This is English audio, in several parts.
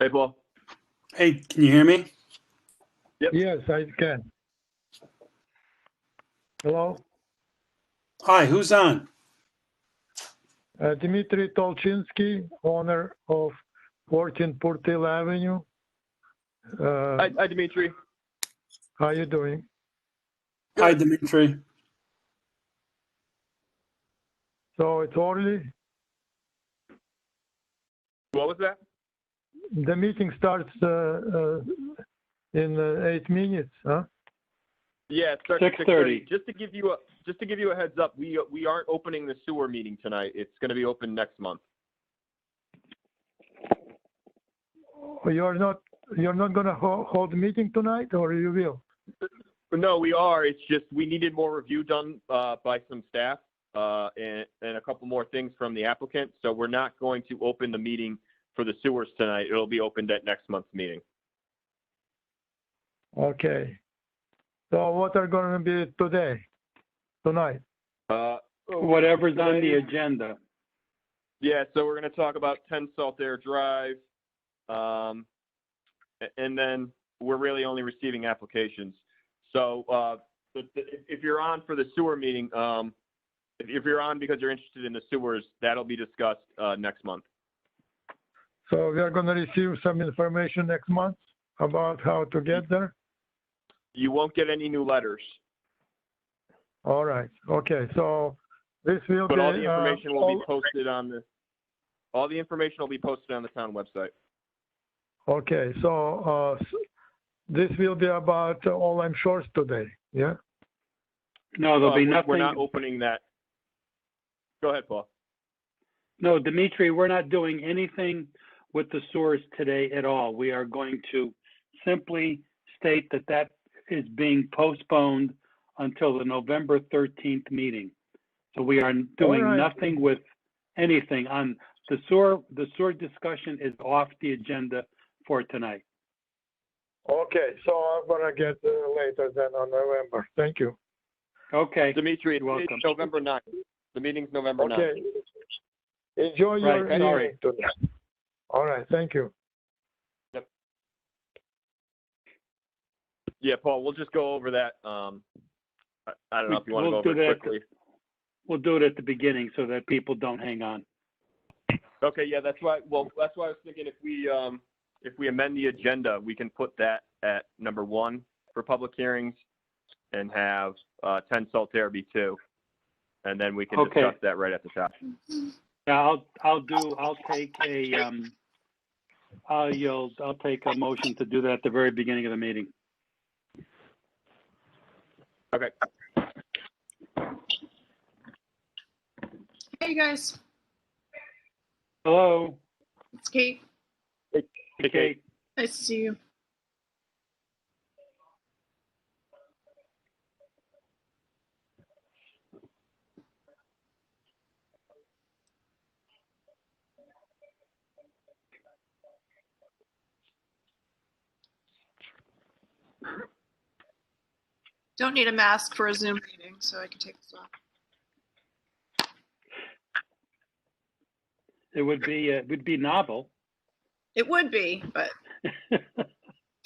Hey, Paul. Hey, can you hear me? Yep. Yes, I can. Hello, Hi, who's on? Dmitry Tolchinsky, owner of 14 Purtil Avenue. Hi, Dimitri. How you doing? Hi, Dimitri. So it's early. What was that? The meeting starts in 8 minutes, huh? Yeah, it starts at 6:30. Just to give you a heads up, we aren't opening the sewer meeting tonight. It's going to be open next month. You're not going to hold a meeting tonight, or you will? No, we are. It's just we needed more review done by some staff and a couple more things from the applicant. So we're not going to open the meeting for the sewers tonight. It'll be opened at next month's meeting. Okay. So what are going to be tonight? Whatever's on the agenda. Yeah, so we're going to talk about 10 Saltaire Drive, and then we're really only receiving applications. So if you're on for the sewer meeting, if you're on because you're interested in the sewers, that'll be discussed next month. So we are going to receive some information next month about how to get there? You won't get any new letters, All right. Okay. So this will but be... all the information will be posted on the town website. Okay. So this will be about all I'm short today, yeah? No, there'll be We're nothing. not opening that. Go ahead, Paul. No, Dimitri, we're not doing anything with the source today at all. We are going to simply state that that is being postponed until the November 13th meeting. So we are doing right. nothing with anything on the sewer. The sewer discussion is off the agenda for tonight. Okay. So I'm going to get later then on November. Thank you. Okay. Dimitri, You're welcome. it's November 9th. The meeting's November 9th. Okay. Enjoy your Right, sorry. evening today. All right. Thank you. Yeah, Paul, we'll just go over that. I don't know if you want to We'll go over do it that. quickly. We'll do it at the beginning so that people don't hang on. Okay, yeah, that's why. Well, that's why I was thinking if we amend the agenda, we can put that at number 1 for public hearings, and have 10 Saltaire be 2, and then we can Okay. discuss that right at the top. Yeah, I'll take a motion to do that at the very beginning of the meeting. Okay. Hey, guys. Hello. It's Kate. Hey, Kate. Nice to see you. Don't need a mask for a Zoom meeting, so I can take this off. It would be novel. It would be, but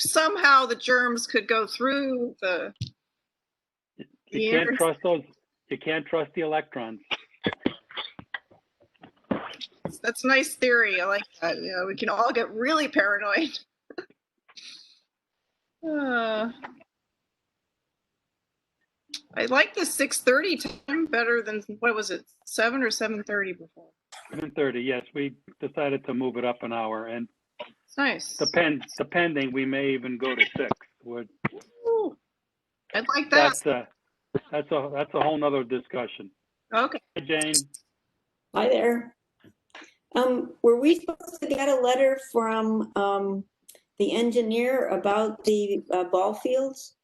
somehow the germs could go through the You can't trust those. You can't trust the electrons. That's a nice theory. I like that. You know, we can all get really paranoid. I like the 6:30 time better than, what was it, 7 or 7:30 before? 7:30. Yes, we decided to move it up an hour, and It's nice. depending, we may even go to 6. Ooh, I'd like that. That's a whole nother discussion. Okay. Hey, Jane. Hi there. Were we supposed to get a letter from the engineer about the ball fields?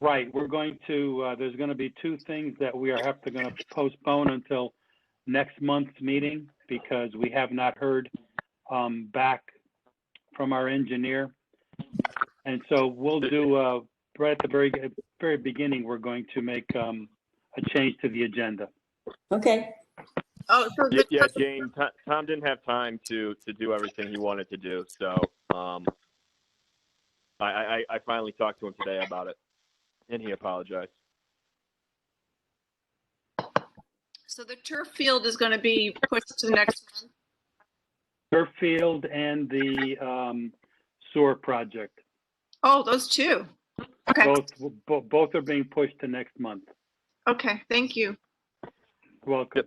Right, we're going to. There's going to be 2 things that we are going to postpone until next month's meeting because we have not heard back from our engineer, and so we'll do right at the very beginning. We're going to make a change to the agenda. Okay. Oh, so Yeah, Jane, Tom didn't have time to do everything he wanted to do, so I finally talked to him today about it, and he apologized. So the turf field is going to be pushed to next month? Turf field and the sewer project. Oh, those two. Okay, Both are being pushed to next month. okay, thank you. Welcome.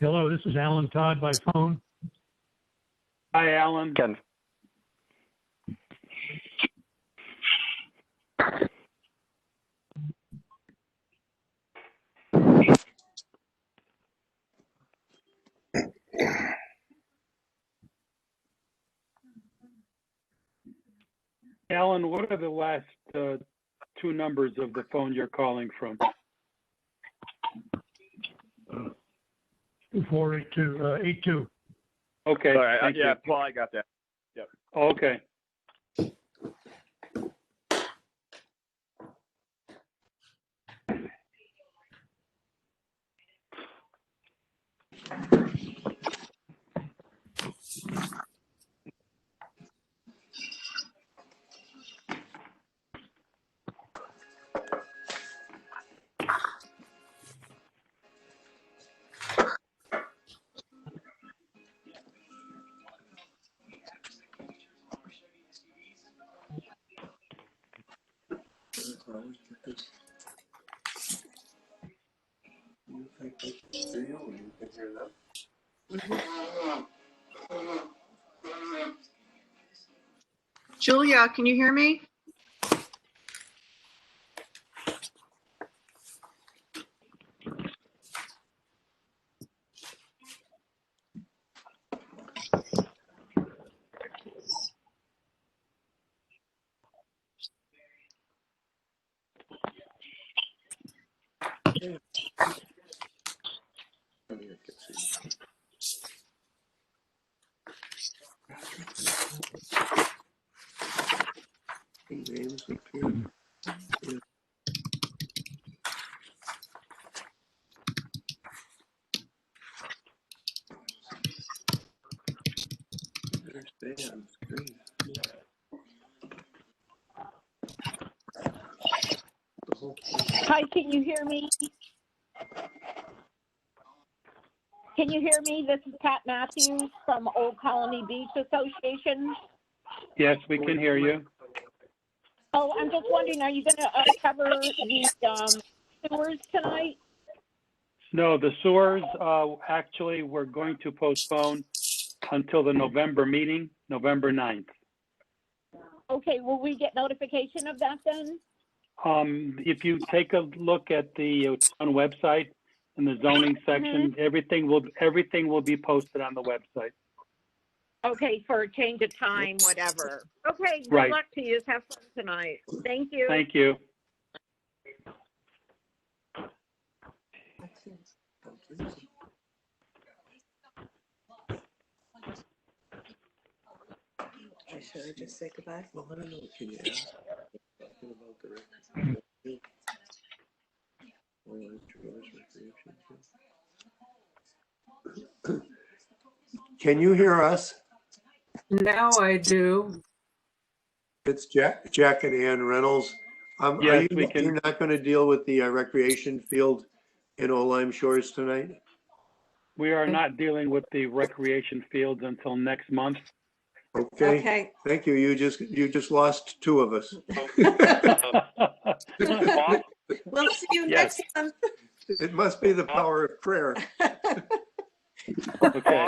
Hello, this is Alan Todd by phone. Hi, Alan. Ken. Alan, what are the last two numbers of the phone you're calling from? 2482. Okay, All right, thank yeah, you. Paul, I got that. Okay. Julia, can you hear me? Hi, can you hear me? Can you hear me? This is Pat Matthews from Old Colony Beach Association. Yes, we can hear you. Oh, I'm just wondering, are you going to cover the sewers tonight? No, the sewers, actually, we're going to postpone until the November meeting, November 9th. Okay, will we get notification of that then? If you take a look at the town website in the zoning section, everything will be posted on the website. Okay, for a change of time, whatever. Okay, good Right. luck to you. Have fun tonight. Thank you. Thank you. Should I just say goodbye? Well, I don't know. Can you ask talking about the recreation? Can you hear us? Now I do. It's Jack and Ann Reynolds. Yes, we can. You're not going to deal with the recreation field in Old Lyme Shores tonight? We are not dealing with the recreation fields until next month. Okay. Okay. Thank you. You just lost two of us. We'll see you Yes. next month. It must be the power of prayer. Okay.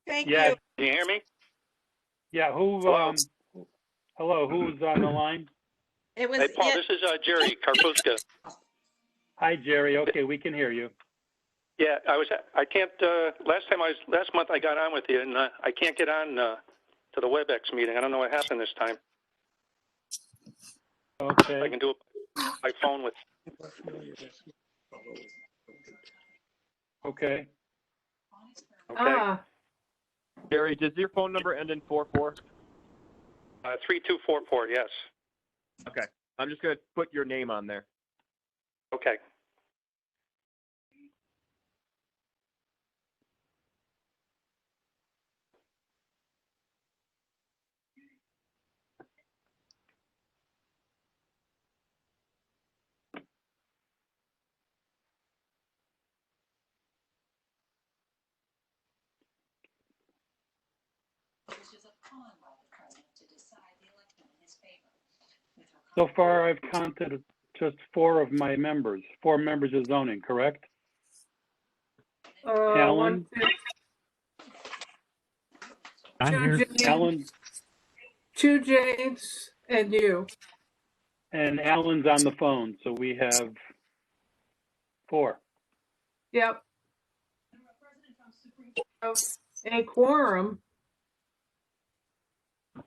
Thank Yeah. you. Can you hear me? Yeah, hello, who's on the line? It was, Hey, Paul, this is Jerry Karpuska. Hi, Jerry. Okay, we can hear you. Yeah, last month I got on with you, and I can't get on to the WebEx meeting. I don't know what happened this time. Okay. I can do it by phone with. Okay. Gary, does your phone number end in 44? 3244, yes. Okay. I'm just going to put your name on there. Okay. So far, I've counted just four members of zoning, correct? Alan? I'm here. Alan? Two James and you. And Alan's on the phone, so we have four. Yep. A quorum.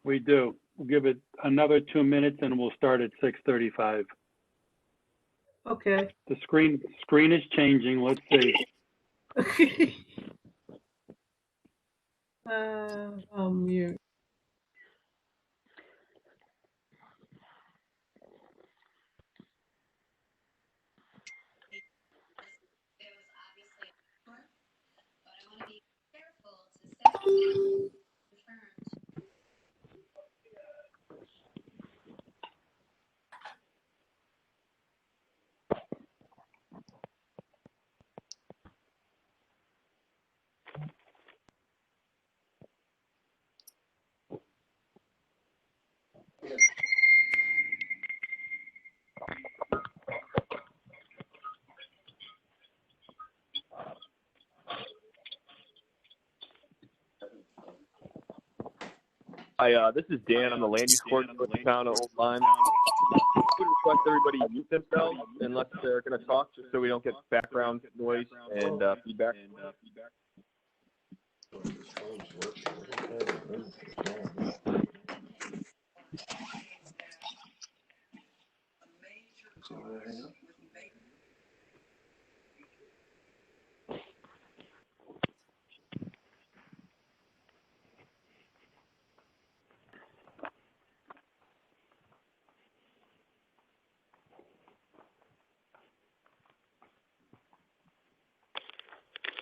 We do. We'll give it another 2 minutes and we'll start at 6:35. Okay. The screen is changing. Let's see. I'll mute. Hi, this is Dan. I'm the land use coordinator with the town of Old Lyme. I would request everybody mute themselves unless they're going to talk, just so we don't get background noise and feedback.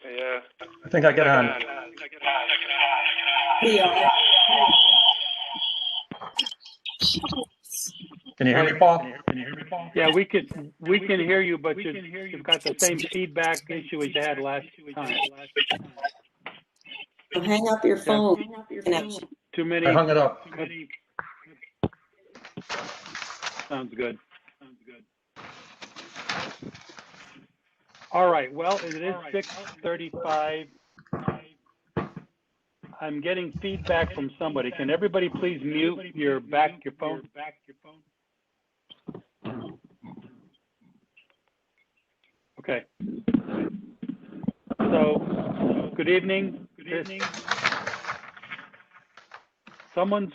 Yeah. I think I get on. We are. Can you hear me, Paul? Yeah, we can hear you, but you've got the same feedback issue as you had last time. So hang up your phone connection. Too many. I hung it up. Sounds good. All right, well, it is 6:35. I'm getting feedback from somebody. Can everybody please mute your phone? Okay. So, good evening. Someone's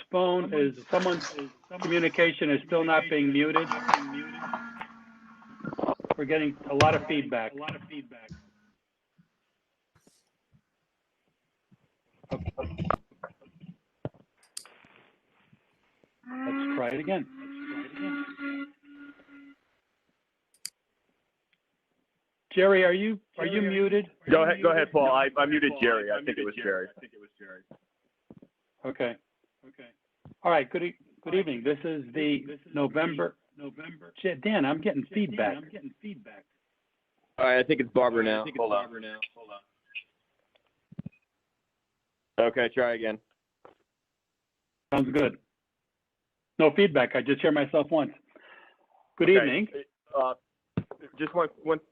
communication is still not being muted. We're getting a lot of feedback. Okay. Let's try it again. Jerry, are you muted? Go ahead, Paul. I muted Jerry. I think it was Jerry. Okay. All right. Good evening. This is the November. Dan, I'm getting feedback. All right. I think it's Barbara now. Hold on. Okay. Try again. Sounds good. No feedback. I just hear myself once. Good evening. Just one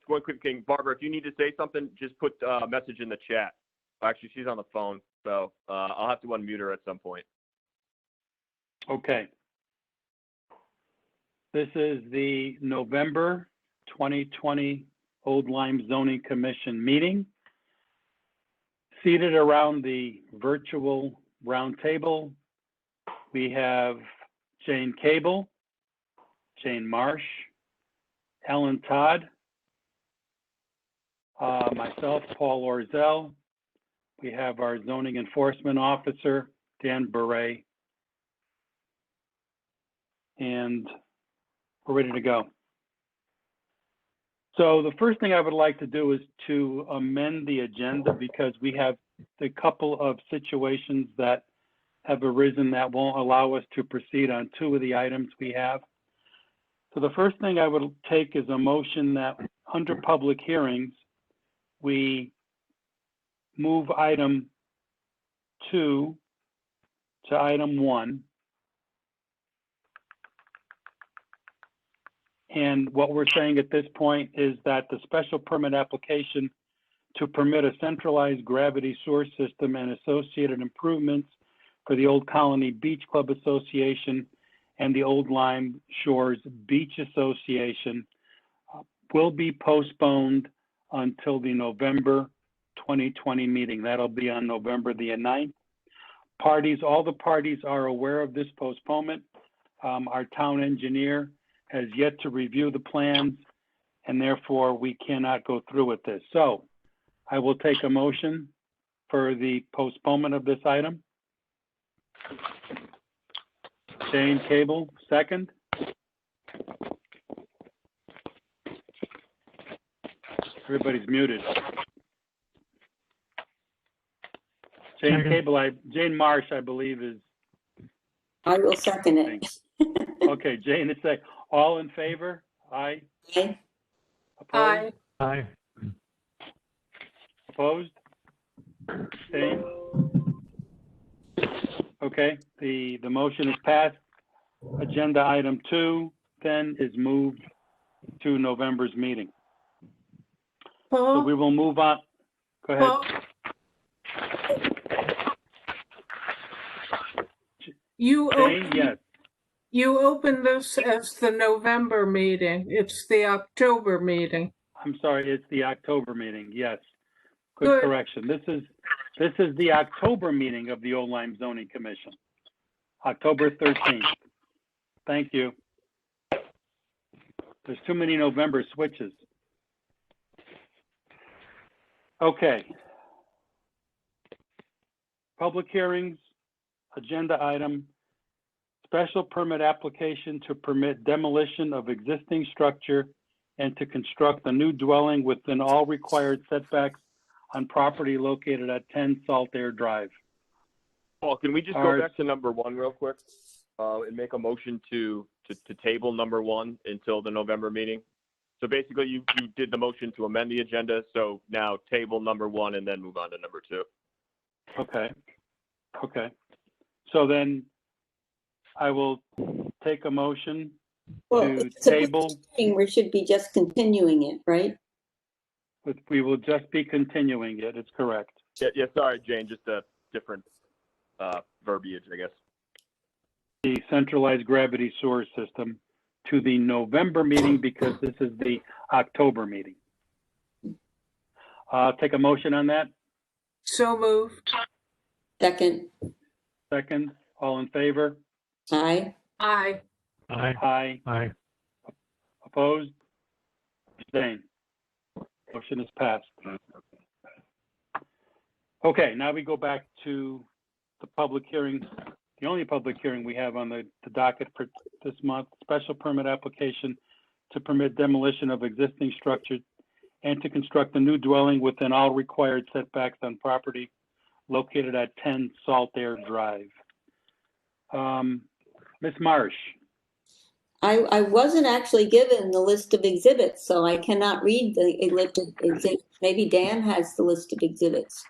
quick thing. Barbara, if you need to say something, just put a message in the chat. Actually, she's on the phone, so I'll have to unmute her at some point. Okay. This is the November 2020 Old Lyme Zoning Commission meeting. Seated around the virtual round table, we have Jane Cable, Jane Marsh, Ellen Todd, myself, Paul Orzel. We have our zoning enforcement officer, Dan Beret. And we're ready to go. So the first thing I would like to do is to amend the agenda because we have a couple of situations that have arisen that won't allow us to proceed on two of the items we have. So the first thing I would take is a motion that under public hearings, we move item 2 to item 1. And what we're saying at this point is that the special permit application to permit a centralized gravity source system and associated improvements for the Old Colony Beach Club Association and the Old Lyme Shores Beach Association will be postponed until the November 2020 meeting. That'll be on November the 9th. All the parties are aware of this postponement. Our town engineer has yet to review the plans, and therefore we cannot go through with this. So I will take a motion for the postponement of this item. Jane Cable, second. Everybody's muted. Jane Second. Cable, Jane Marsh, I believe is, I will second it. okay, Jane, it's like, all in favor? Aye. Aye. Opposed? Aye. Aye. Opposed? Abstained? Okay, the motion is passed. Agenda item 2 then is moved to November's meeting. So Paul, we will move on. Go ahead. Paul, you Jane, opened, yes. you opened this as the November meeting. It's the October meeting. I'm sorry, it's the October meeting, yes. Good Good. correction. This is the October meeting of the Old Lyme Zoning Commission. October 13th. Thank you. There's too many November switches. Okay. Public hearings, agenda item, special permit application to permit demolition of existing structure and to construct a new dwelling within all required setbacks on property located at 10 Salt Air Drive. Paul, can we just go back to number 1 real quick and make a motion to table number 1 until the November meeting? So basically, you did the motion to amend the agenda, so now table number 1 and then move on to number 2. Okay. Okay. So then I will take a motion Well, to it's a table. thing, we should be just continuing it, right? But we will just be continuing it. It's correct. Yeah, sorry, Jane, just a different verbiage, I guess. The centralized gravity source system to the November meeting because this is the October meeting. Take a motion on that. So moved. Second. Second, all in favor? Aye. Aye. Aye. Aye. Aye. Opposed? Abstained. Motion is passed. Okay, now we go back to the public hearing, the only public hearing we have on the docket for this month, special permit application to permit demolition of existing structures and to construct a new dwelling within all required setbacks on property located at 10 Salt Air Drive. Ms. Marsh, I wasn't actually given the list of exhibits, so I cannot read the list of exhibits. Maybe Dan has the list of exhibits.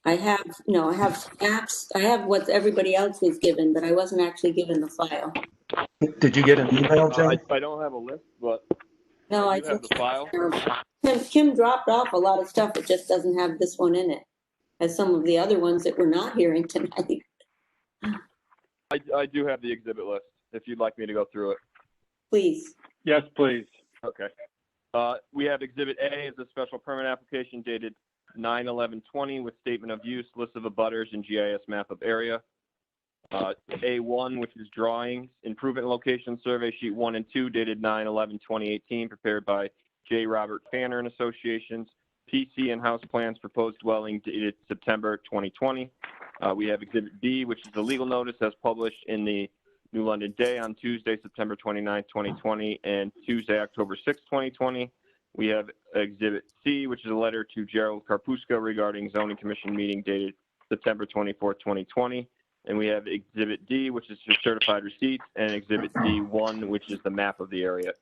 I have apps, I have what everybody else was given, but I wasn't actually given the file. Did you get an email, Jane? I don't have a list, but No, I you have think the file. Kim dropped off a lot of stuff. It just doesn't have this one in it, as some of the other ones that we're not hearing tonight. I do have the exhibit list, if you'd like me to go through it. Please. Yes, please. Okay. We have Exhibit A as a special permit application dated 9/11/20 with statement of use, list of abutters, and GIS map of area. A1, which is drawings, improvement location survey sheet 1 and 2 dated 9/11/2018, prepared by J. Robert Fanner and Associations. PC and house plans proposed dwelling dated September 2020. We have Exhibit B, which is the legal notice as published in the New London Day on Tuesday, September 29th, 2020, and Tuesday, October 6th, 2020. We have Exhibit C, which is a letter to Gerald Karpuska regarding zoning commission meeting dated September 24th, 2020. And we have Exhibit D, which is for certified receipts, and Exhibit D1, which is the map of the area.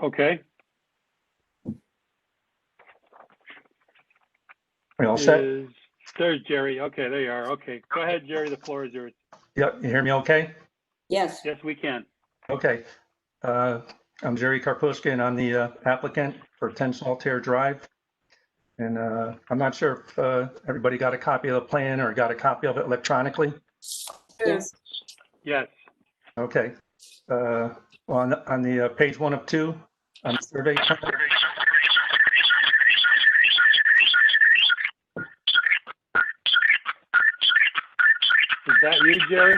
Okay. We all set? There's Jerry. Okay, there you are. Okay, go ahead, Jerry. The floor is yours. Yep, you hear me okay? Yes. Yes, we can. Okay. I'm Jerry Karpuska, and I'm the applicant for 10 Saltaire Drive. And I'm not sure if everybody got a copy of the plan or got a copy of it electronically. Yes. Yes. Okay. On the page 1 of 2 on the survey. Is that you, Jerry?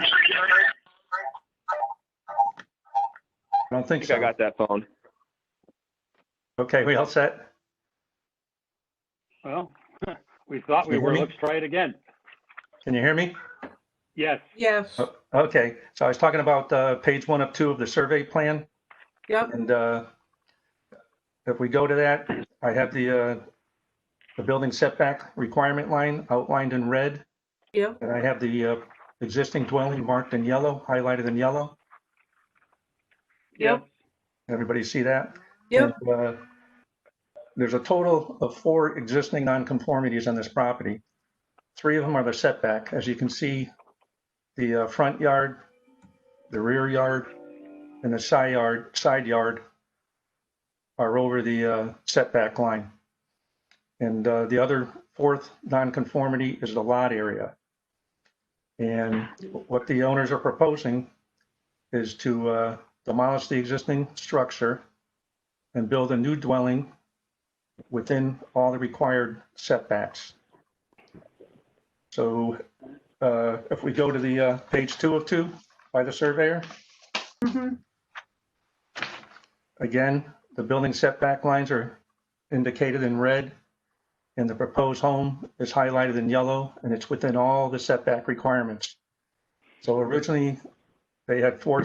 I don't think I so. think I got that phone. Okay, we all set? Well, we thought we Can you were. hear me? Let's try it again. Can you hear me? Yes. Yes. Okay, so I was talking about page 1 of 2 of the survey plan. Yep. And if we go to that, I have the building setback requirement line outlined in red. Yep. And I have the existing dwelling marked in yellow, highlighted in yellow. Yep. Everybody see that? Yep. And, there's a total of 4 existing nonconformities on this property. 3 of them are the setback. As you can see, the front yard, the rear yard, and the side yard are over the setback line. And the other 4th nonconformity is the lot area. And what the owners are proposing is to demolish the existing structure and build a new dwelling within all the required setbacks. So if we go to the page 2 of 2 by the surveyor, Mhm. again, the building setback lines are indicated in red, and the proposed home is highlighted in yellow, and it's within all the setback requirements. So originally, they had four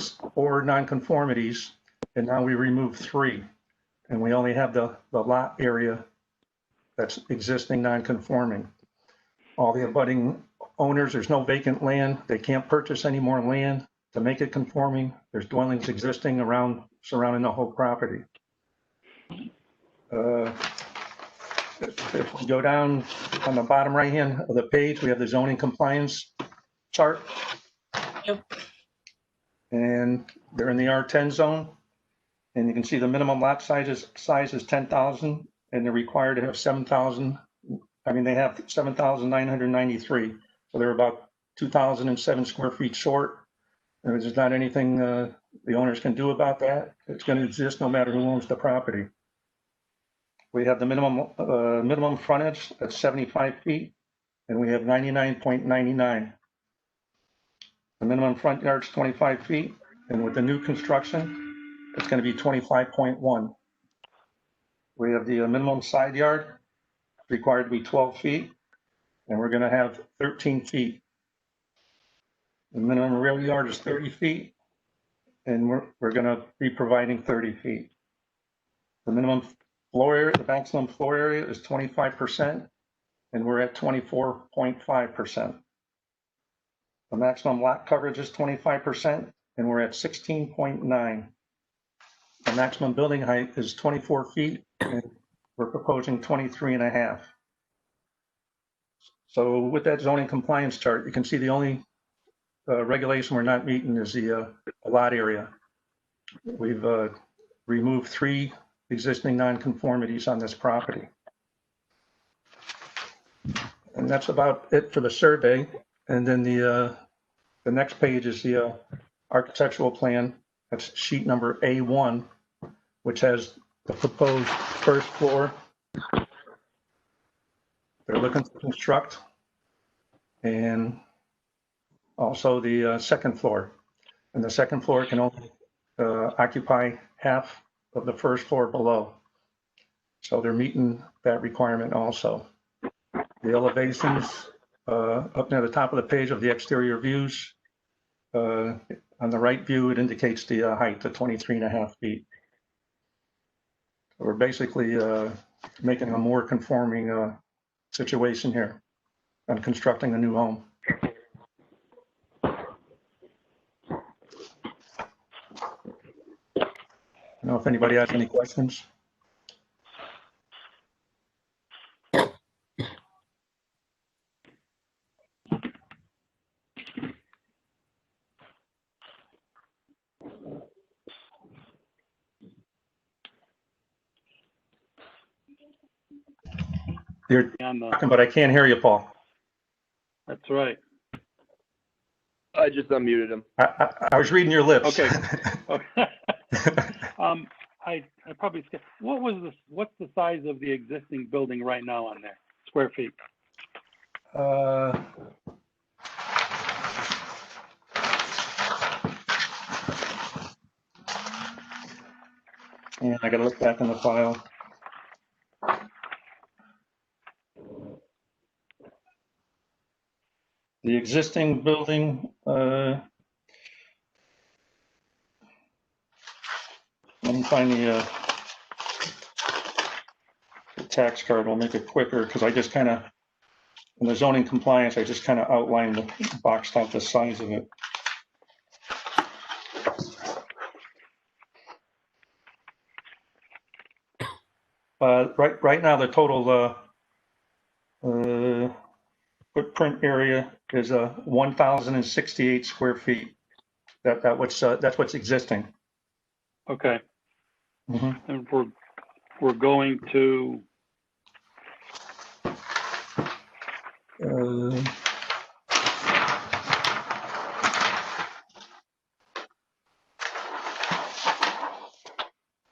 nonconformities, and now we removed 3. And we only have the lot area that's existing non-conforming. All the abutting owners, there's no vacant land. They can't purchase any more land to make it conforming. There's dwellings existing surrounding the whole property. If we go down on the bottom right hand of the page, we have the zoning compliance chart. Yep. And they're in the R10 zone. And you can see the minimum lot size is 10,000, and they're required to have 7,000. I mean, they have 7,993. So they're about 2,007 square feet short. And there's not anything the owners can do about that. It's going to exist no matter who owns the property. We have the minimum frontage at 75 feet, and we have 99.99. The minimum front yard is 25 feet, and with the new construction, it's going to be 25.1. We have the minimum side yard required to be 12 feet, and we're going to have 13 feet. The minimum rear yard is 30 feet, and we're going to be providing 30 feet. The minimum floor area, the maximum floor area is 25%, and we're at 24.5%. The maximum lot coverage is 25%, and we're at 16.9. The maximum building height is 24 feet, and we're proposing 23.5. So with that zoning compliance chart, you can see the only regulation we're not meeting is the lot area. We've removed 3 existing nonconformities on this property. And that's about it for the survey. And then the next page is the architectural plan. That's sheet number A1, which has the proposed first floor. They're looking to construct, and also the second floor. And the second floor can only occupy half of the first floor below. So they're meeting that requirement also. The elevations up near the top of the page of the exterior views. On the right view, it indicates the height of 23.5 feet. We're basically making a more conforming situation here on constructing a new home. I don't know if anybody has any questions. You're talking, but I can't hear you, Paul. That's right. I just unmuted him. I was reading your lips. Okay. Okay. I probably skipped. What's the size of the existing building right now on there? Square feet? And I gotta look back in the file. The existing building, let me find the tax card. I'll make it quicker because I just kind of, in the zoning compliance, I just kind of outlined the boxed out the size of it. Right now, the total footprint area is 1,068 square feet. That's what's existing. Okay. Mm-hmm. And we're going to,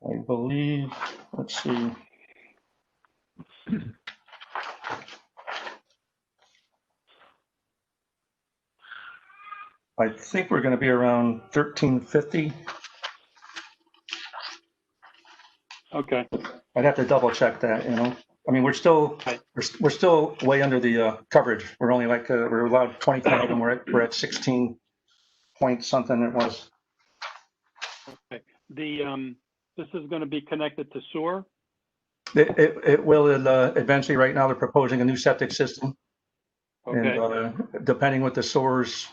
I believe, let's see. I think we're going to be around 1,350. okay. I'd have to double check that, you know. I mean, we're still way under the coverage. We're only like we're allowed 25, and we're at 16 point something it was. Okay. This is going to be connected to sewer? It will eventually. Right now, they're proposing a new septic system. Okay. And depending with the sewers,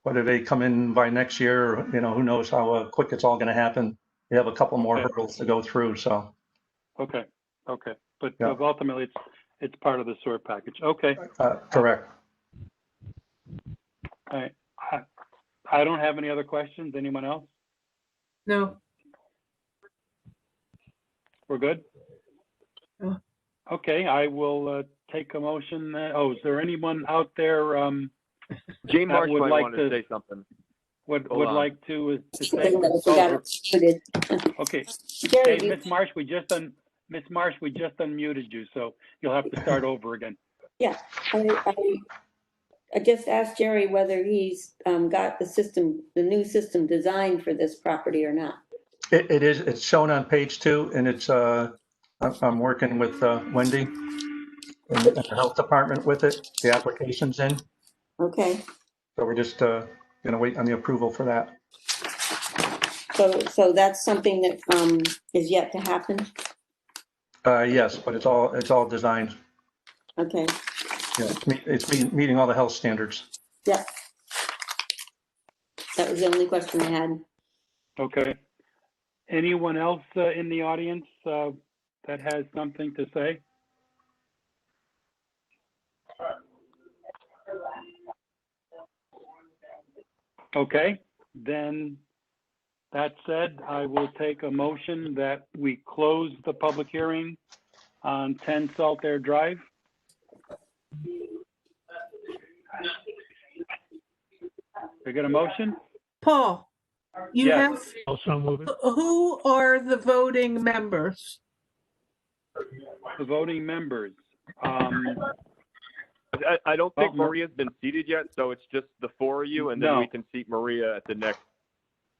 whether they come in by next year, or, you know, who knows how quick it's all going to happen. We have a couple more hurdles to go through, so. Okay. Okay. But Yeah. ultimately, it's part of the sewer package. Okay. Correct. All right. I don't have any other questions. Anyone else? No. We're good? Yeah. Okay, I will take a motion. Is there anyone out there Jay that Marsh would might like want to to say something. would Hold on. like to say? Something that we got it muted. Okay. Jerry, Hey, Ms. Marsh, we just unmuted you, so you'll have to start over again. yeah, I just asked Jerry whether he's got the new system designed for this property or not. It is. It's shown on page 2, and it's. I'm working with Wendy in the health department with it. The application's in, Okay, so we're just going to wait on the approval for that. so that's something that is yet to happen? Yes, but it's all designed. Okay, Yeah, it's meeting all the health standards. yeah. That was the only question I had. Okay. Anyone else in the audience that has something to say? Okay, then that said, I will take a motion that we close the public hearing on 10 Saltair Drive. We get a motion? Paul, you Yes. have, Also move it. who are the voting members? The voting members. I don't think Well, Maria's been seated yet, so it's just the four of you, and then No. we can seat Maria at the next,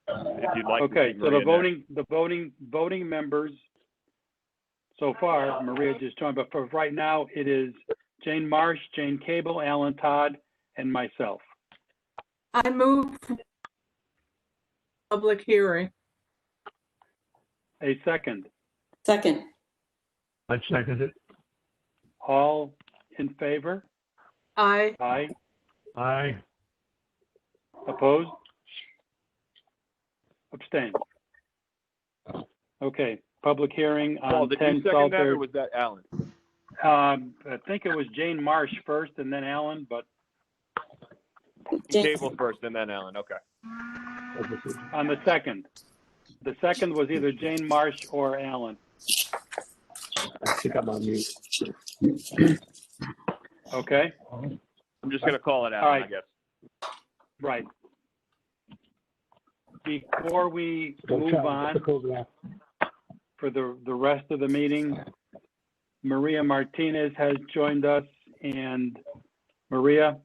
if you'd like to Okay, seat so Maria the voting members so far, Maria just joined, but for right now, it is Jane Marsh, Jane Cable, Alan Todd, and myself. I move public hearing. A second. Second. I second it. All in favor? Aye. Aye. Aye. Opposed? Abstain. Okay, public hearing Paul, on did 10 you second that, or Salter. was that Alan? I think it was Jane Marsh first and then Alan, but Cable first, and then Alan, okay. on the second. The second was either Jane Marsh or Alan. I think I'm on mute. Okay, I'm just gonna call it All Alan, right. I guess. right. Before we Don't move try to on photograph. for the rest of the meeting, Maria Martinez has joined us, and Maria,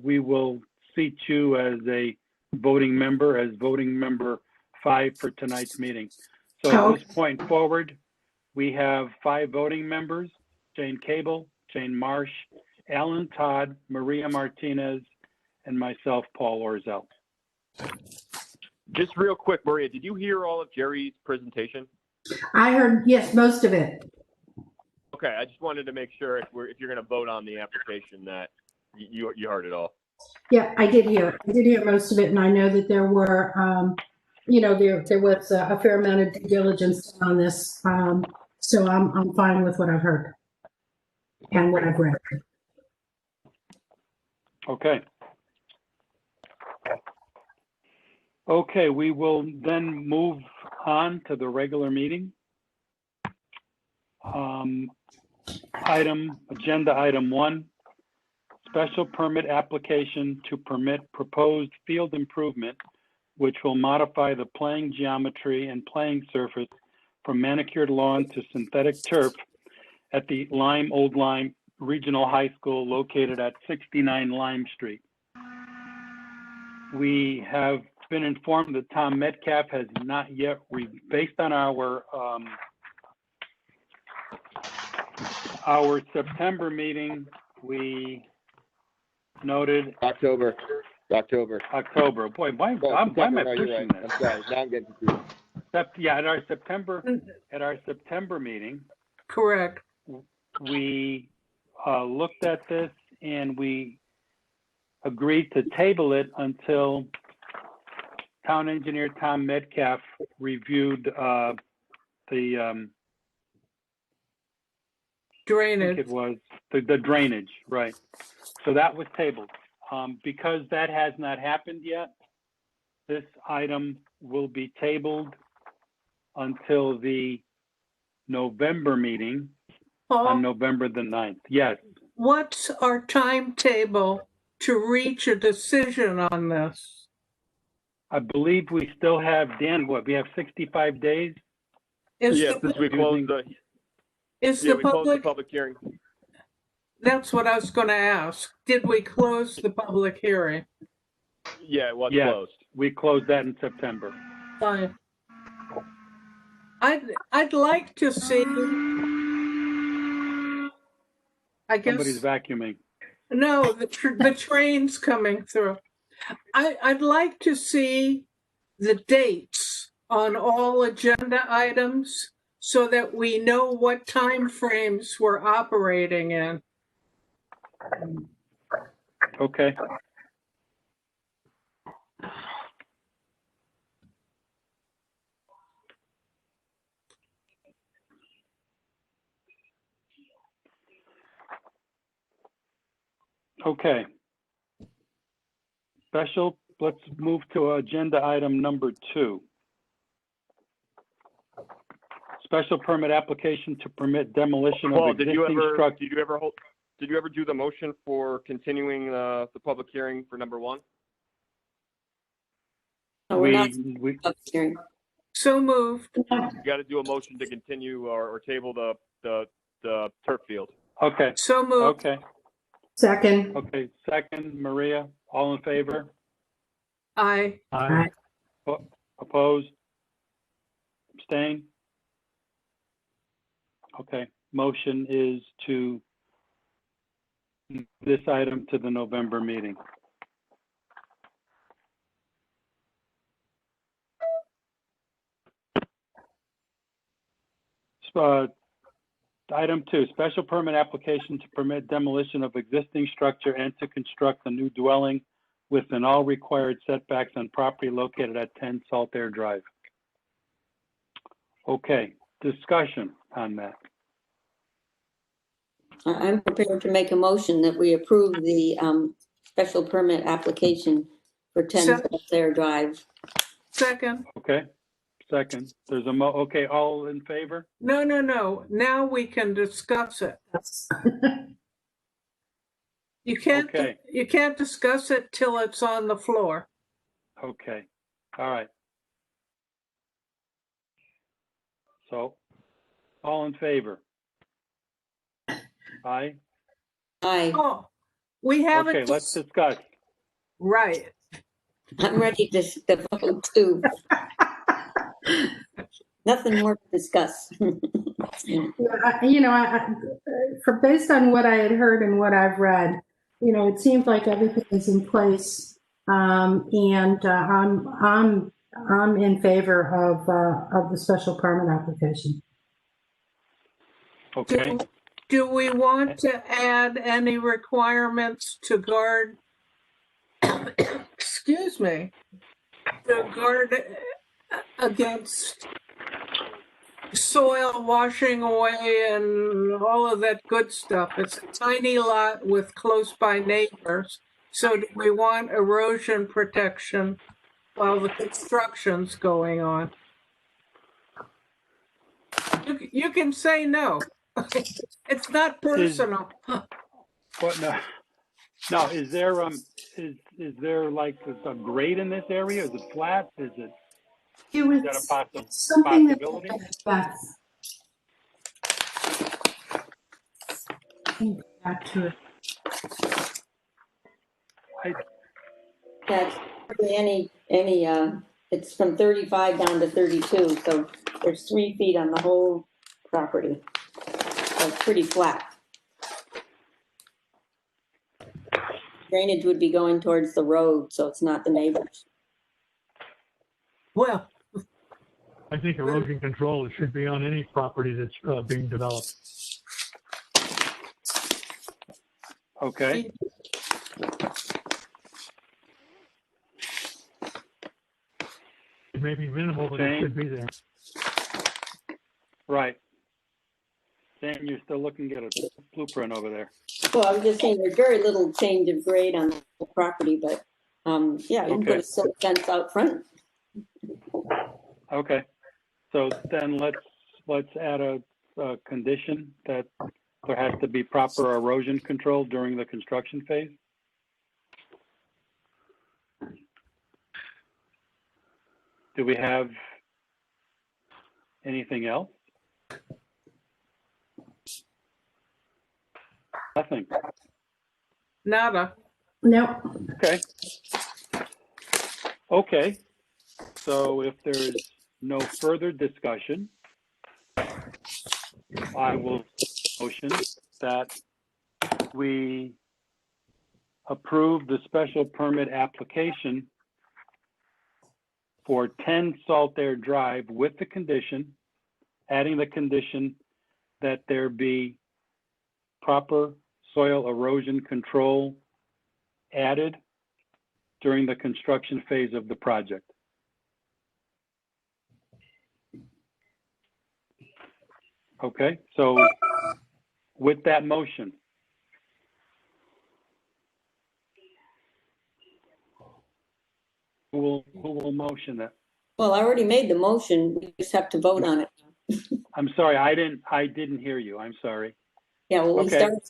we will seat you as a voting member, as voting member 5 for tonight's meeting. So at this point forward, we have 5 voting members: Jane Cable, Jane Marsh, Alan Todd, Maria Martinez, and myself, Paul Orzel. Just real quick, Maria, did you hear all of Jerry's presentation? I heard, yes, most of it. Okay, I just wanted to make sure if you're gonna vote on the application that you heard it all. Yeah, I did hear most of it, and I know that there were, there was a fair amount of due diligence on this. So I'm fine with what I've heard and what I've read. Okay. Okay, we will then move on to the regular meeting. Agenda item 1, special permit application to permit proposed field improvement, which will modify the playing geometry and playing surface from manicured lawn to synthetic turf at the Old Lyme Regional High School located at 69 Lime Street. We have been informed that Tom Metcalf has not yet, based on our September meeting, we noted October. October. Boy, why am I pushing this? I'm sorry, now I'm getting confused. Yeah, at our September meeting, Correct. we looked at this and we agreed to table it until Town Engineer Tom Metcalf reviewed the Drainage. it was the drainage, right? So that was tabled. Because that has not happened yet, this item will be tabled until the November meeting on Paul, November the 9th. Yes, what's our timetable to reach a decision on this? I believe we still have, Dan, we have 65 days? Is Yeah, the- since we closed the, Is yeah, the we closed the public, public hearing. that's what I was gonna ask. Did we close the public hearing? Yeah, it was Yes. closed. We closed that in September. Fine. I'd like to see, I Somebody's guess, vacuuming. no, the train's coming through. I'd like to see the dates on all agenda items so that we know what time frames we're operating in. Okay. Okay. Let's move to agenda item number 2. Special permit application to permit demolition Paul, of did you existing structure. did you ever do the motion for continuing the public hearing for number 1? No, we're not we, up hearing. So moved. You got to do a motion to continue or table the turf field. okay, So moved. okay, Second. okay. Second, Maria, all in favor? Aye. Aye. Opposed? Abstain? Okay, motion is to move this item to the November meeting. Item 2, special permit application to permit demolition of existing structure and to construct a new dwelling within all required setbacks on property located at 10 Saltair Drive. Okay, discussion on that. I'm prepared to make a motion that we approve the special permit application for 10 Fair Drive. Second. Okay, second. There's a okay, all in favor? No, no, no. Now we can discuss it. You can't, Okay. you can't discuss it till it's on the floor. Okay, all right. So, all in favor? Aye? Aye. Oh, we haven't. Okay, let's discuss. Right. I'm ready to vote too. Nothing more to discuss. Based on what I had heard and what I've read, it seems like everything is in place. I'm in favor of the special permit application. Okay, Do we want to add any requirements to guard, excuse me, to guard against soil washing away and all of that good stuff? It's a tiny lot with close by neighbors. So do we want erosion protection while the construction's going on? You can say no. It's not personal. what, no, is there, is there like a grade in this area? Is it flat? Is it, It was is that a something possibility? that back to it. That's hardly any, it's from 35 down to 32, so there's 3 feet on the whole property. So it's pretty flat. Drainage would be going towards the road, so it's not the neighbors. Well, I think erosion control should be on any property that's being developed. Okay, It may be minimal, but it should be there. right. Sam, you're still looking at a blueprint over there. Well, I was just saying, there's very little change of grade on the property, but, yeah, you can put Okay. a silk fence out front. Okay, so then let's add a condition that there has to be proper erosion control during the construction phase. Do we have anything else? Nothing. nada. No. Okay. Okay. So if there's no further discussion, I will motion that we approve the special permit application for 10 Saltair Drive with the condition, adding the condition that there be proper soil erosion control added during the construction phase of the project. Okay, so with that motion, who will motion that? Well, I already made the motion, we just have to vote on it. I'm sorry, I didn't hear you. I'm sorry. Yeah, well, we Okay. started.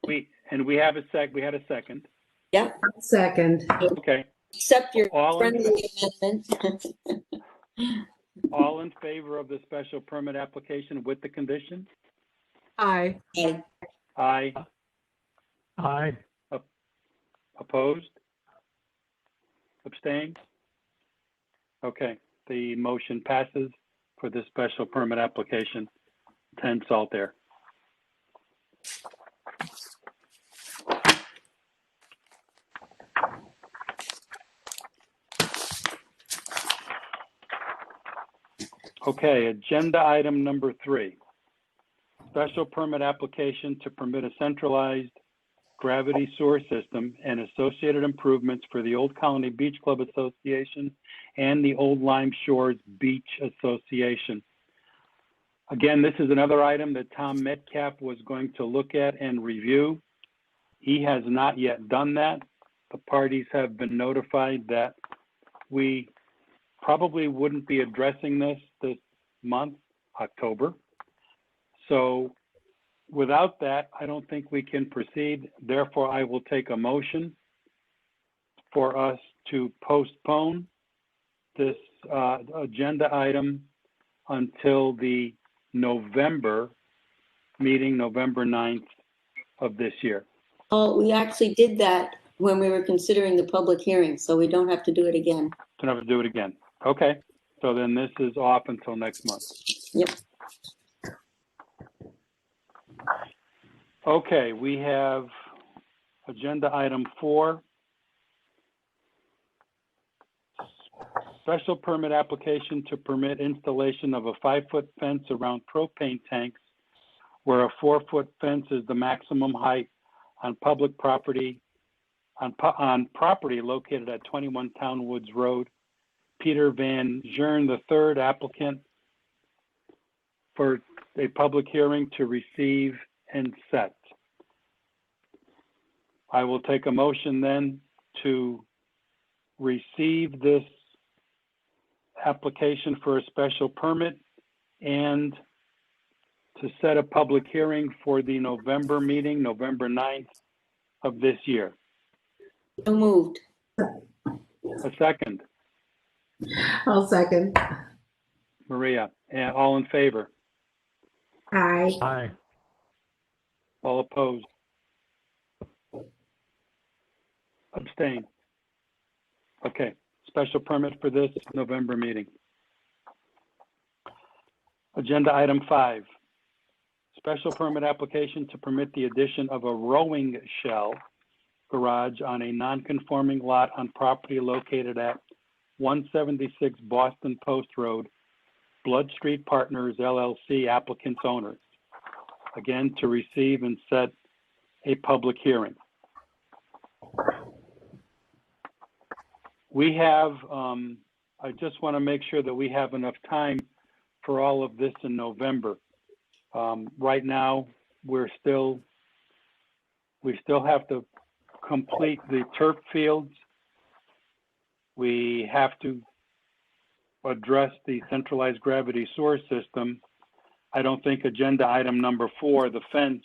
We had a second. Yeah, Second. Okay, Accept your All in, friendly amendment. all in favor of the special permit application with the condition? Aye. Aye. Aye. Opposed? Abstained? Okay, the motion passes for the special permit application, 10 Saltair. Okay, agenda item number 3. Special permit application to permit a centralized gravity sewer system and associated improvements for the Old Colony Beach Club Association and the Old Lyme Shores Beach Association. Again, this is another item that Tom Metcalf was going to look at and review. He has not yet done that. The parties have been notified that we probably wouldn't be addressing this month, October. So without that, I don't think we can proceed. Therefore, I will take a motion for us to postpone this agenda item until the November meeting, November 9th of this year. Oh, we actually did that when we were considering the public hearing, so we don't have to do it again. Don't have to do it again. Okay, so then this is off until next month. Yep. Okay, we have agenda item 4. Special permit application to permit installation of a 5-foot fence around propane tanks where a 4-foot fence is the maximum height on public property, on property located at 21 Town Woods Road. Peter Van Zern III, applicant, for a public hearing to receive and set. I will take a motion then to receive this application for a special permit and to set a public hearing for the November meeting, November 9th of this year. So moved. A second, I'll second. Maria, and all in favor? Aye. Aye. All opposed? Abstain. Okay, special permit for this November meeting. Agenda item 5, special permit application to permit the addition of a rowing shell garage on a non-conforming lot on property located at 176 Boston Post Road, Blood Street Partners LLC, applicant's owners. Again, to receive and set a public hearing. We have, I just want to make sure that we have enough time for all of this in November. Right now, we still have to complete the turf fields. We have to address the centralized gravity source system. I don't think agenda item number 4, the fence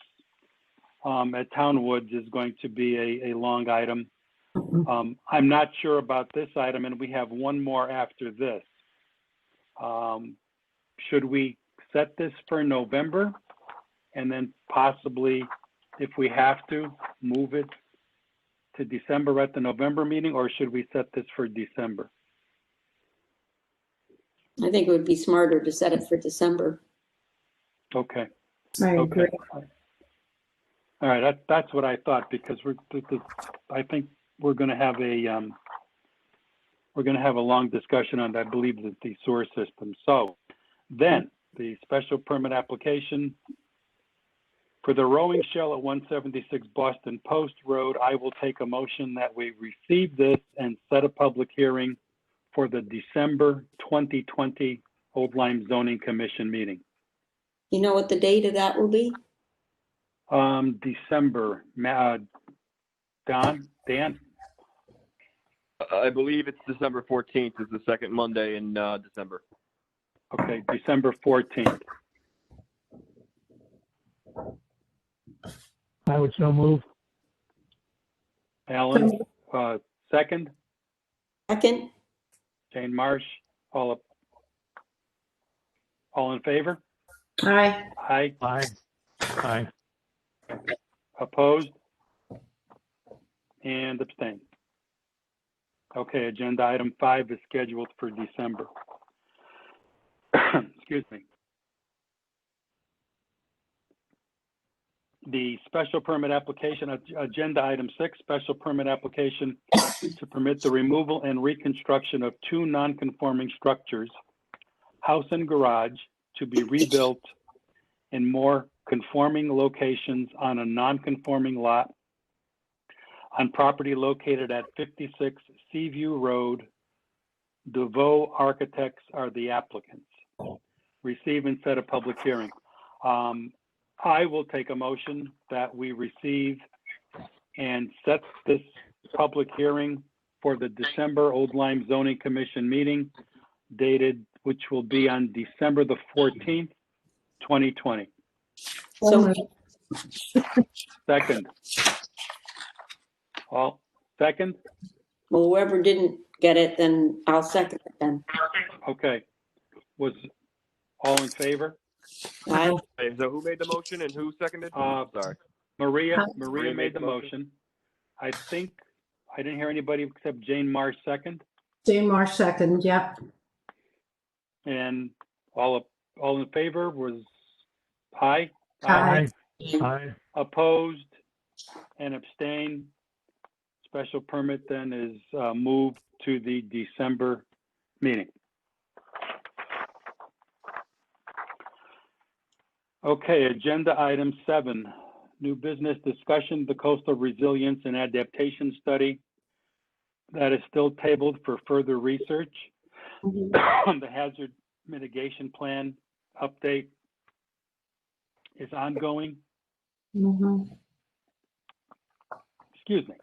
at Town Woods, is going to be a long item. I'm not sure about this item, and we have one more after this. Should we set this for November and then possibly, if we have to, move it to December at the November meeting, or should we set this for December? I think it would be smarter to set it for December. Okay. I agree. Okay. All right, that's what I thought, because I think we're going to have a long discussion on, I believe, the sewer system. So then the special permit application for the rowing shell at 176 Boston Post Road, I will take a motion that we receive this and set a public hearing for the December 2020 Old Lyme Zoning Commission meeting. You know what the date of that will be? December, Dan? I believe it's December 14th is the second Monday in December. Okay, December 14th. I would so move. Alan, second? Second, Jane Marsh, all in favor? Aye. Aye. Aye. Aye. Opposed? And abstained. Okay, agenda item 5 is scheduled for December. Excuse me. The special permit application, agenda item 6, special permit application to permit the removal and reconstruction of 2 non-conforming structures, house and garage, to be rebuilt in more conforming locations on a non-conforming lot on property located at 56 Seaview Road. DeVoe Architects are the applicants. Receive and set a public hearing. I will take a motion that we receive and set this public hearing for the December Old Lyme Zoning Commission meeting dated, which will be on December the 14th, 2020. so Second. All, second? well, whoever didn't get it, then I'll second it then. Okay. Was all in favor? Aye. Hey, so who made the motion and who seconded? Sorry. Maria Maria made the motion. I think, I didn't hear anybody except Jane Marsh second. Jane Marsh second, yep. And all in favor was aye? Aye. Aye. Opposed and abstained. Special permit then is moved to the December meeting. Okay, agenda item 7, new business discussion, the coastal resilience and adaptation study. That is still tabled for further research. The hazard mitigation plan update is ongoing. Mhm. Excuse me.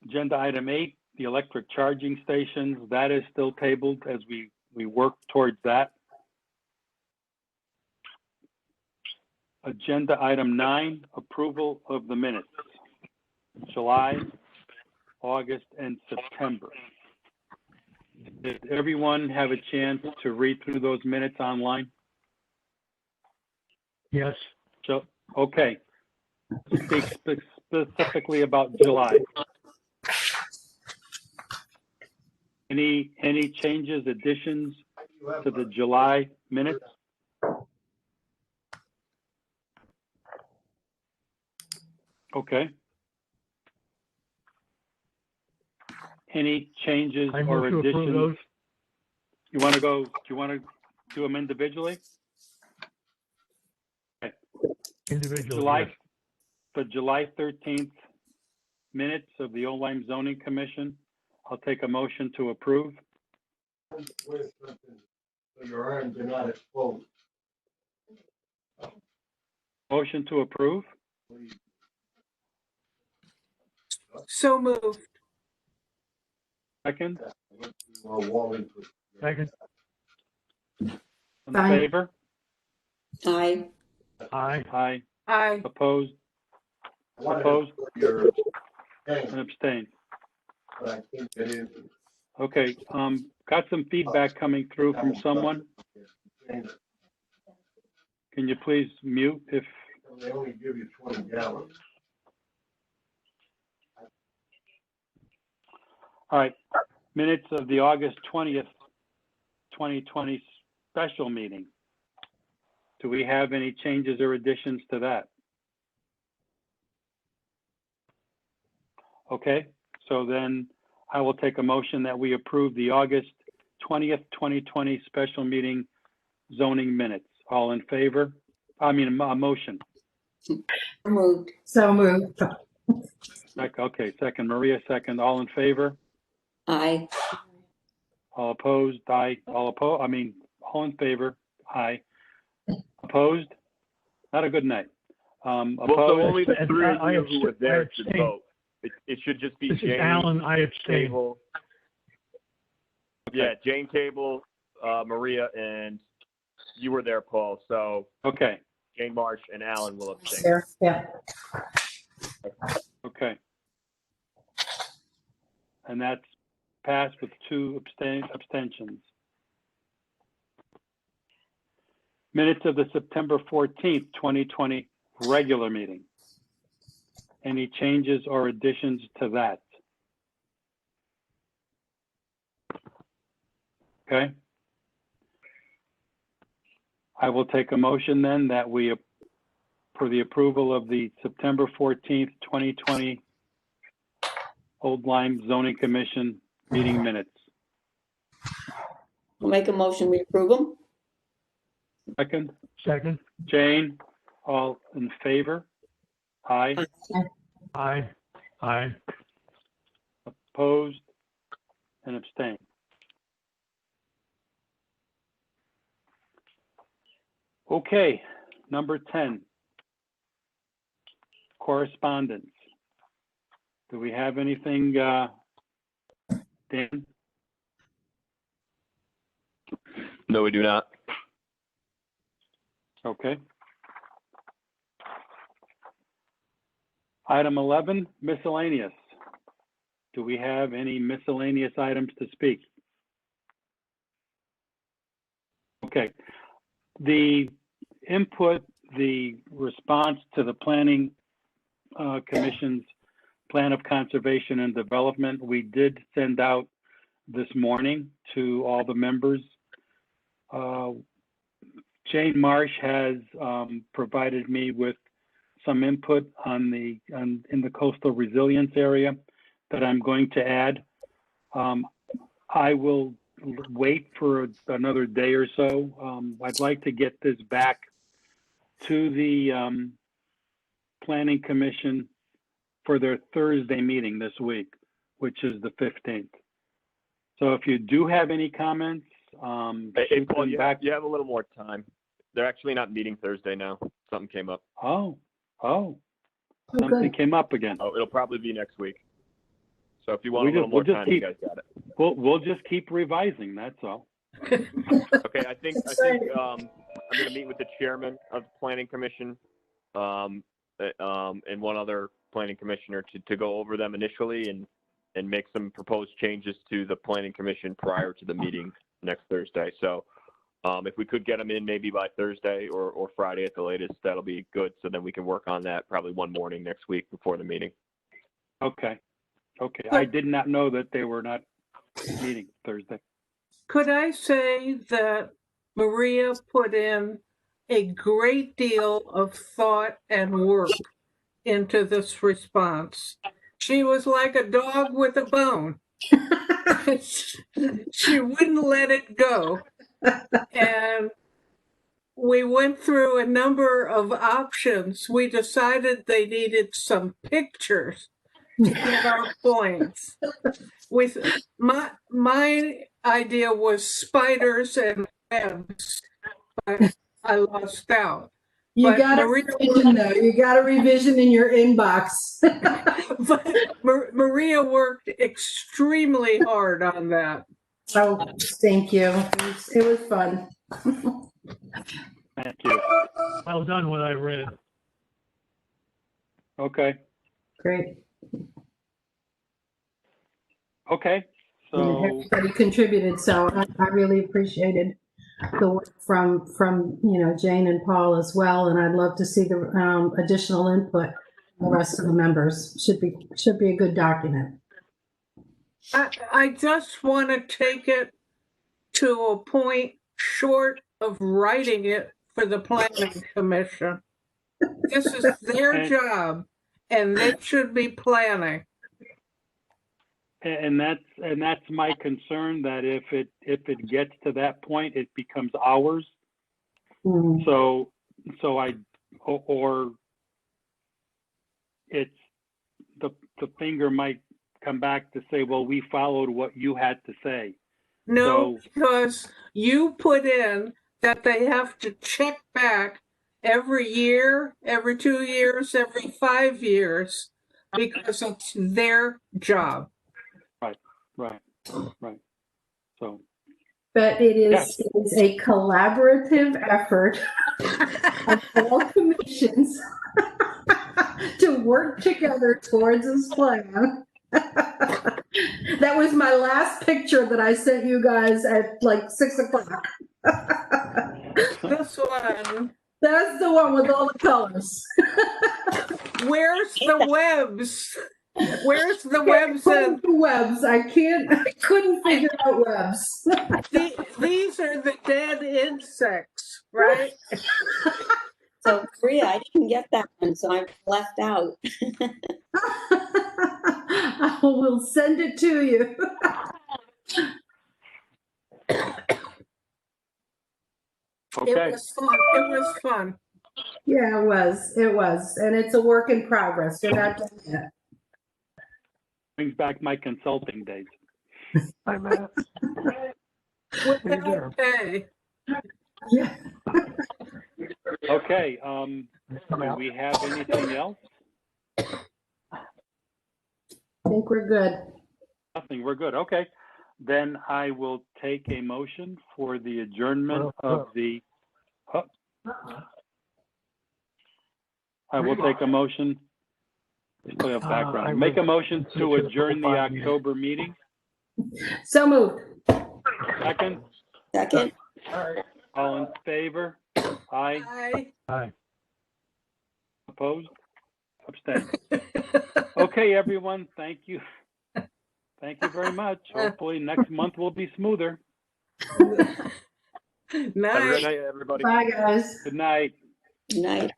Agenda item 8, the electric charging stations, that is still tabled as we work towards that. Agenda item 9, approval of the minutes, July, August, and September. Did everyone have a chance to read through those minutes online? Yes. So, okay. Speak specifically about July. Any changes, additions to the July minutes? Okay. Any changes I or move to approve additions? those. You want to go, do you want to do them individually? Okay. Individually. July, yes. the July 13th minutes of the Old Lyme Zoning Commission. I'll take a motion to approve. Your arms are not exposed. Motion to approve. So moved. Second, Second. in Aye. favor? Aye. Aye. Aye. Aye. Opposed? Opposed and abstained. Okay, got some feedback coming through from someone. Can you please mute if, They only give you 20 gallons. all right, minutes of the August 20th, 2020 special meeting. Do we have any changes or additions to that? Okay, so then I will take a motion that we approve the August 20th, 2020 special meeting zoning minutes. All in favor? I mean, a motion. Moved. So moved. Okay, second, Maria, second. All in favor? Aye. All opposed? Aye. All all in favor? Aye. Opposed? Not a good night. Well, so Opposed? only the three of I you who were there should abstain. vote. It should just be This is Jane, Alan. I abstain. Cable. Yeah, Jane, Cable, Maria, and you were there, Paul. So Okay, Jane Marsh and Alan will abstain. There, yeah. okay. and that's passed with 2 abstentions. Minutes of the September 14th, 2020 regular meeting. Any changes or additions to that? Okay. I will take a motion then that we, for the approval of the September 14th, 2020 Old Lyme Zoning Commission meeting minutes. I'll make a motion, we approve them. Second, Second. Jane, all in favor? Aye. Aye. Aye. Opposed and abstained. Okay, number 10. Correspondence. Do we have anything, Dan? No, we do not. Okay. Item 11, miscellaneous. Do we have any miscellaneous items to speak? Okay. The input, the response to the Planning Commission's Plan of Conservation and Development, we did send out this morning to all the members. Jane Marsh has provided me with some input on in the coastal resilience area that I'm going to add. I will wait for another day or so. I'd like to get this back to the Planning Commission for their Thursday meeting this week, which is the 15th. So if you do have any comments, Hey, Paul, you have a little more time. They're actually not meeting Thursday now. Something came up. Something came up again. Oh, it'll probably be next week. So if you want a little more time, you guys got it. We'll just keep revising, that's all. Okay, I think I'm going to meet with the chairman of the Planning Commission and one other planning commissioner to go over them initially and make some proposed changes to the Planning Commission prior to the meeting next Thursday. So if we could get them in maybe by Thursday or Friday at the latest, that'll be good. So then we can work on that probably one morning next week before the meeting. Okay. I did not know that they were not meeting Thursday. Could I say that Maria put in a great deal of thought and work into this response? She was like a dog with a bone. She wouldn't let it go. And we went through a number of options. We decided they needed some pictures to get our points. With my idea was spiders and webs, but I lost out. You But got a Maria revision though. You got a revision in your inbox. But Maria worked extremely hard on that. Oh, thank you. It was fun. Thank you. Well done, what I read. Okay. Great. Okay. And So everybody contributed, so I really appreciated the work from Jane and Paul as well, and I'd love to see the additional input from the rest of the members. Should be a good document. I just want to take it to a point short of writing it for the Planning Commission. This is their job, and they should be planning. and that's my concern, that if it gets to that point, it becomes ours. Mhm. So it's the finger might come back to say, well, we followed what you had to say. No, So- because you put in that they have to check back every year, every 2 years, every 5 years, because it's their job. Right. So, But it is, Yes. it is a collaborative effort of all commissions to work together towards this plan. That was my last picture that I sent you guys at like 6 o'clock. This one. That's the one with all the colors. Where's the webs? Where's the Can't webs find in? the webs. I couldn't figure out webs. These are the dead insects, right? So Maria, I didn't get that one, so I'm left out. I will send it to you. Okay. It was fun. It was fun. Yeah, it was. It was. And it's a work in progress. You're not done yet. Brings back my consulting days. Hi, Matt. Without pay. Yeah. Okay, do we have anything else? I think we're good. Nothing, we're good, okay. Then I will take a motion for the adjournment of the, I will take a motion. Still have background. Make a motion to adjourn the October meeting. So moved. Second, Second, all in favor? Aye, Bye. Hi. opposed? Abstain. Okay, everyone, thank you. Thank you very much. Hopefully next month will be smoother. Have a good Night. night, everybody. Bye, guys. Good night. good night.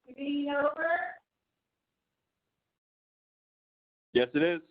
Meeting over? Yes, it is.